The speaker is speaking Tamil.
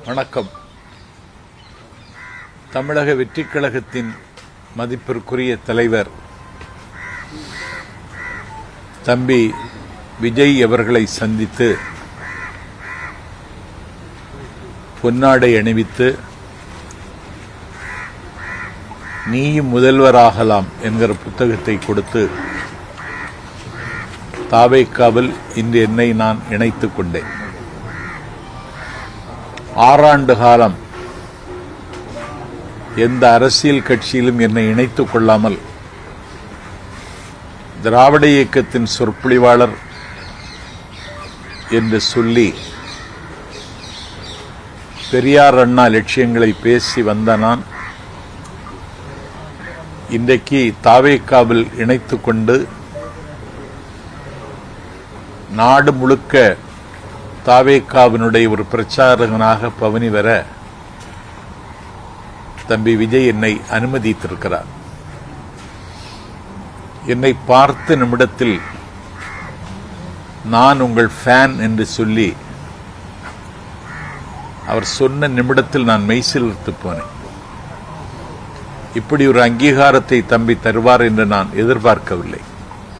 வணக்கம். தமிழக வெற்றிக் கழகத்தின் மதிப்பிற்குரிய தலைவர் தம்பி விஜய் அவர்களை சந்தித்து பொன்னாடை அணிவித்து நீயும் முதல்வராகலாம் என்கிற புத்தகத்தை கொடுத்து தாவேக்காவில் இன்று என்னை நான் இணைத்துக் கொண்டேன். 6 ஆண்டு காலம் எந்த அரசியல் கட்சியிலும் என்னை இணைத்துக் கொள்ளாமல் திராவிட இயக்கத்தின் சொற்பொழிவாளர் என்று சொல்லி பெரியார் அண்ணா லட்சியங்களை பேசி வந்த நான் இன்றைக்கு தாவேக்காவில் இணைத்துக் கொண்டு நாடு முழுக்க தாவேக்காவினுடைய ஒரு பிரச்சாரகனாக பவனி வர தம்பி விஜய் என்னை அனுமதித்திருக்கிறார். என்னை பார்த்த நிமிடத்தில் நான் உங்கள் ஃபேன் என்று சொல்லி அவர் சொன்ன நிமிடத்தில் நான் மெய்சிலிர்த்து போனேன். இப்படி ஒரு அங்கீகாரத்தை தம்பி தருவார் என்று நான் எதிர்பார்க்கவில்லை.